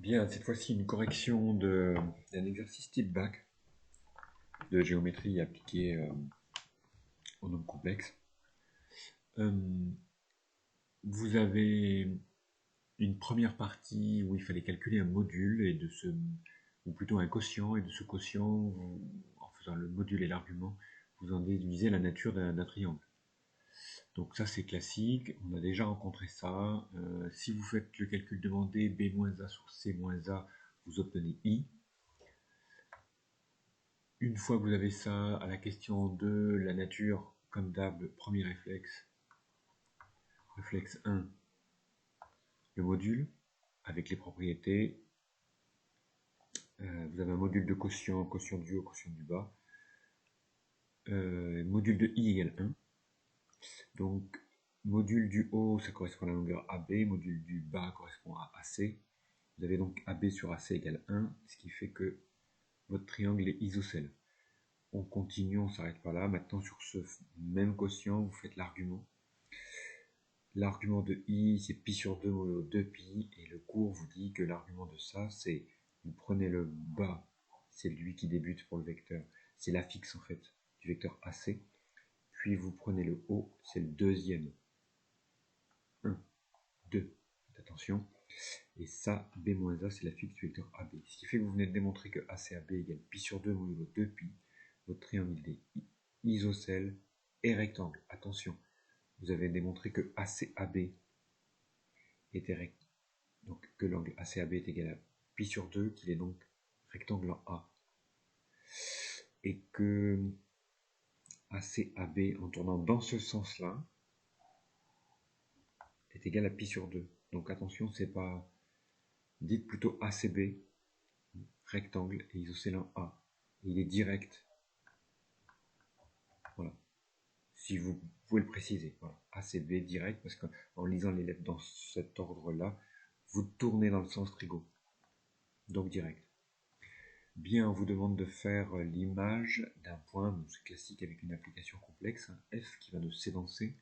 Bien, cette fois-ci une correction d'un exercice type bac de géométrie appliquée au nombre complexe. Vous avez une première partie où il fallait calculer un module ou plutôt un quotient, et de ce quotient, en faisant le module et l'argument, vous en déduisez la nature d'un triangle. Donc ça c'est classique, on a déjà rencontré ça. Si vous faites le calcul demandé, b-a sur c-a, vous obtenez i. Une fois que vous avez ça, à la question de la nature, comme d'hab, premier réflexe, réflexe 1, le module, avec les propriétés. Vous avez un module de quotient, quotient du haut, quotient du bas. Module de i égale 1. Donc, module du haut, ça correspond à la longueur AB, module du bas correspond à AC. Vous avez donc AB sur AC égale 1, ce qui fait que votre triangle est isocèle. On continue, on ne s'arrête pas là. Maintenant, sur ce même quotient, vous faites l'argument. L'argument de i, c'est pi sur 2 modulo 2pi, et le cours vous dit que l'argument de ça, c'est, vous prenez le bas, c'est lui qui débute pour le vecteur, c'est l'affixe en fait, du vecteur AC, puis vous prenez le haut, c'est le deuxième, 1, 2, attention, et ça, b-a, c'est l'affixe du vecteur AB, ce qui fait que vous venez de démontrer que ACAB égale pi sur 2 modulo 2pi, votre triangle est isocèle et rectangle, attention. Vous avez démontré que ACAB était rectangle, donc que l'angle ACAB est égal à pi sur 2, qu'il est donc rectangle en A. Et que ACAB, en tournant dans ce sens-là, est égal à pi sur 2. Donc attention, c'est pas... Dites plutôt ACB, rectangle et isocèle en A. Et il est direct. Voilà. Si vous pouvez le préciser. Voilà. ACB direct, parce qu'en lisant les lettres dans cet ordre-là, vous tournez dans le sens trigo. Donc direct. Bien, on vous demande de faire l'image d'un point, c'est classique avec une application complexe, f qui va de C dans C.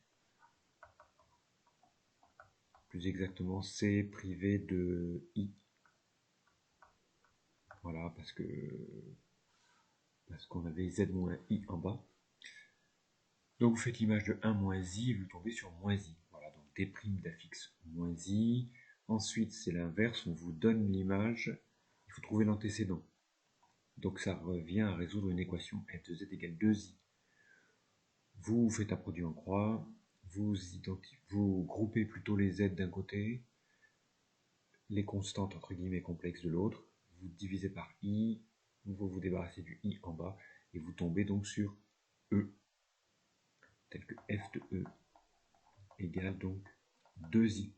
Plus exactement, C privé de I. Voilà, parce qu'on avait Z moins I en bas. Donc vous faites l'image de 1 moins I et vous tombez sur moins I. Voilà, donc D' d'affixe moins I. Ensuite, c'est l'inverse, on vous donne l'image, il faut trouver l'antécédent. Donc ça revient à résoudre une équation f de z égale 2i. Vous faites un produit en croix, vous groupez plutôt les z d'un côté, les constantes entre guillemets complexes de l'autre, vous divisez par i, vous vous débarrassez du i en bas, et vous tombez donc sur e, tel que f de e égale donc 2i.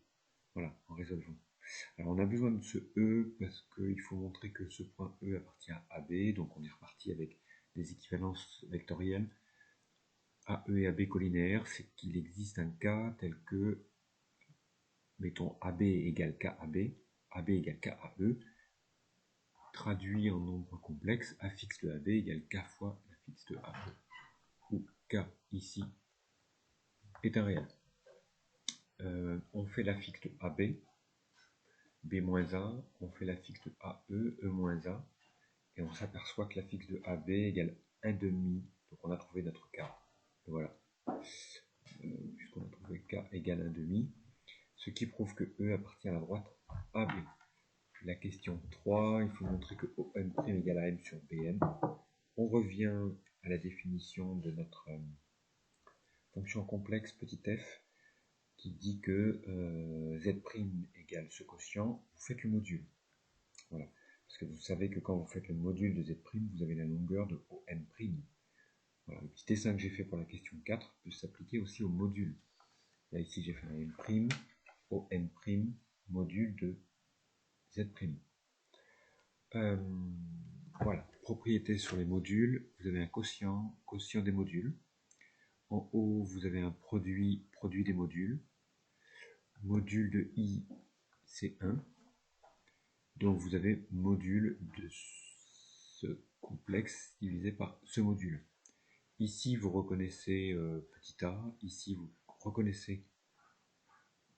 Voilà, en résolvant. Alors on a besoin de ce e parce qu'il faut montrer que ce point e appartient à AB, donc on est reparti avec des équivalences vectorielles. AE et AB collinéaires, c'est qu'il existe un cas tel que, mettons, AB égale KAB, AB égale KAE, traduit en nombre complexe, affixe de AB égale K fois l'affixe de AE, où K ici est un réel. On fait l'affixe de AB, B-A, on fait l'affixe de AE, E-A, et on s'aperçoit que l'affixe de AB égale 1,5, donc on a trouvé notre K. Et voilà. Puisqu'on a trouvé K égale 1,5, ce qui prouve que E appartient à la droite AB. La question 3, il faut montrer que OM' égale à M sur BM. On revient à la définition de notre fonction complexe petit f, qui dit que Z' égale ce quotient, vous faites le module. Voilà. Parce que vous savez que quand vous faites le module de Z', vous avez la longueur de OM'. Voilà. Le petit dessin que j'ai fait pour la question 4 peut s'appliquer aussi au module. Là, ici, j'ai fait un M', OM', module de Z'. Voilà, propriété sur les modules, vous avez un quotient, quotient des modules. En haut, vous avez un produit, produit des modules. Module de I, c'est 1. Donc vous avez module de ce complexe divisé par ce module. Ici, vous reconnaissez petit a. Ici, vous reconnaissez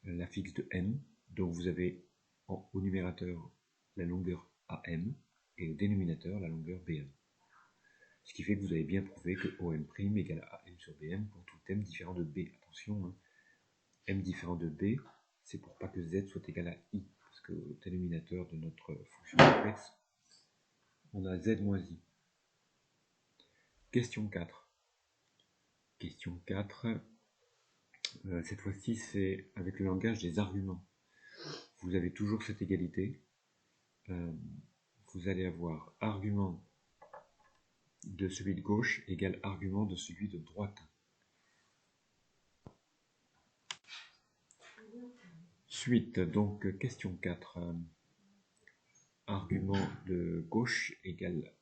l'affixe de n. Donc vous avez au numérateur la longueur AM et au dénominateur la longueur BM. Ce qui fait que vous avez bien prouvé que OM' égale à AM sur BM pour tout m différent de B. Attention, hein, m différent de B, c'est pour pas que Z soit égal à I, parce qu'au dénominateur de notre fonction complexe, on a Z moins I. Question 4. Question 4, cette fois-ci c'est avec le langage des arguments. Vous avez toujours cette égalité. Vous allez avoir argument de celui de gauche égale argument de celui de droite. Suite, donc question 4. Argument de gauche égale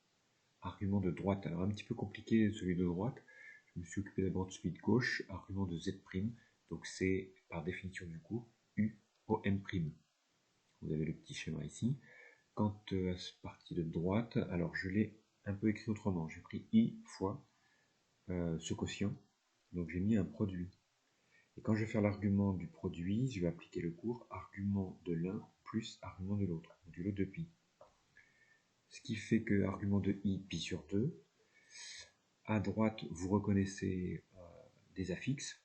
argument de droite. Alors un petit peu compliqué celui de droite. Je me suis occupé d'abord de celui de gauche, argument de Z'. Donc c'est par définition du coup U O M'. Vous avez le petit schéma ici. Quant à cette partie de droite, alors je l'ai un peu écrit autrement. J'ai pris I fois ce quotient. Donc j'ai mis un produit. Et quand je vais faire l'argument du produit, je vais appliquer le cours argument de l'un plus argument de l'autre, modulo de pi. Ce qui fait que argument de i, pi sur 2. À droite, vous reconnaissez des affixes.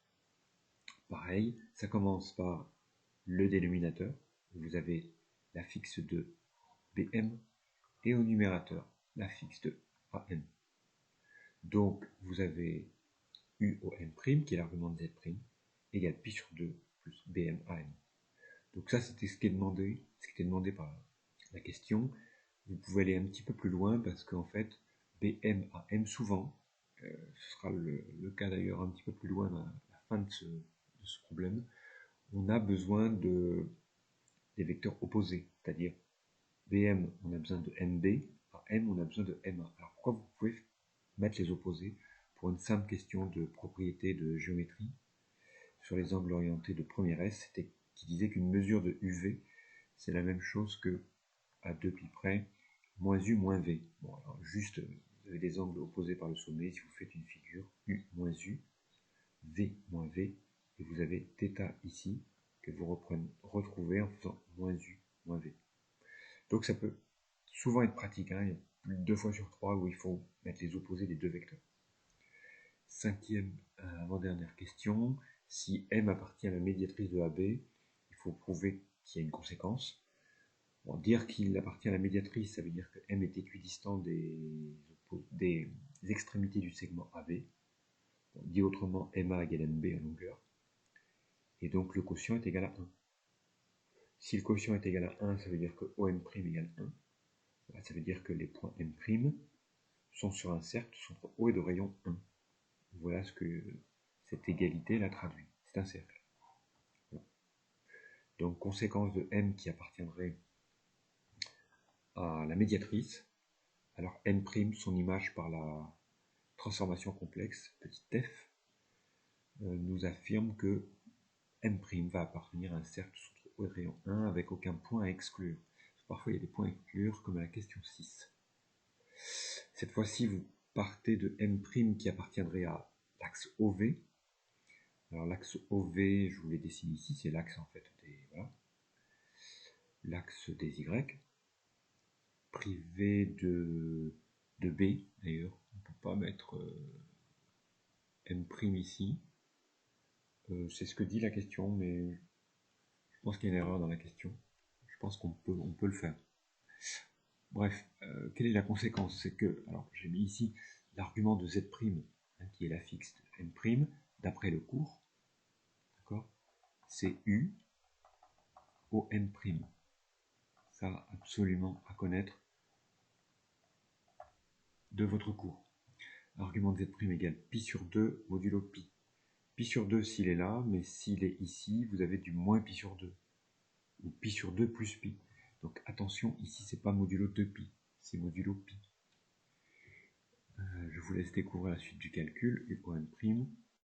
Pareil, ça commence par le dénominateur. Vous avez l'affixe de bm et au numérateur, l'affixe de am. Donc, vous avez uom' qui est l'argument de z' égale pi sur 2 plus bm am. Donc ça, c'était ce qui était demandé par la question. Vous pouvez aller un petit peu plus loin parce qu'en fait, bm am souvent, ce sera le cas d'ailleurs un petit peu plus loin à la fin de ce problème, on a besoin des vecteurs opposés, c'est-à-dire bm, on a besoin de mb, à m, on a besoin de ma. Alors pourquoi vous pouvez mettre les opposés? Pour une simple question de propriété de géométrie, sur les angles orientés de première S, c'était qui disait qu'une mesure de UV, c'est la même chose que, à 2 pi près, moins U moins V. Bon, alors juste, vous avez des angles opposés par le sommet, si vous faites une figure, U moins U, V moins V, et vous avez θ ici, que vous retrouvez en faisant moins U moins V. Donc ça peut souvent être pratique, hein, il y a plus de 2 fois sur 3 où il faut mettre les opposés des deux vecteurs. Cinquième, avant-dernière question, si M appartient à la médiatrice de AB, il faut prouver qu'il y a une conséquence. Bon, dire qu'il appartient à la médiatrice, ça veut dire que M est équidistant des extrémités du segment AB. Bon, dit autrement, MA égale MB en longueur. Et donc le quotient est égal à 1. Si le quotient est égal à 1, ça veut dire que OM' égale 1. Voilà, ça veut dire que les points M' sont sur un cercle centre O et de rayon 1. Voilà ce que cette égalité la traduit. C'est un cercle. Voilà. Donc, conséquence de M qui appartiendrait à la médiatrice. Alors, M', son image par la transformation complexe, petit f, nous affirme que M' va appartenir à un cercle centre O et de rayon 1 avec aucun point à exclure. Parfois, il y a des points à exclure, comme à la question 6. Cette fois-ci, vous partez de M' qui appartiendrait à l'axe OV. Alors l'axe OV, je vous l'ai dessiné ici, c'est l'axe en fait voilà, l'axe des Y, privé de B d'ailleurs, on ne peut pas mettre M' ici. C'est ce que dit la question, mais je pense qu'il y a une erreur dans la question. Je pense qu'on peut le faire. Bref, quelle est la conséquence? C'est que, alors j'ai mis ici l'argument de Z', hein, qui est l'affixe de M', d'après le cours, d'accord, c'est U au M'. Ça, absolument à connaître de votre cours. Argument de Z' égale pi sur 2 modulo pi. Pi sur 2 s'il est là, mais s'il est ici, vous avez du moins pi sur 2. Ou pi sur 2 plus pi. Donc attention, ici c'est pas modulo 2pi, c'est modulo pi. Je vous laisse découvrir la suite du calcul, UOM'.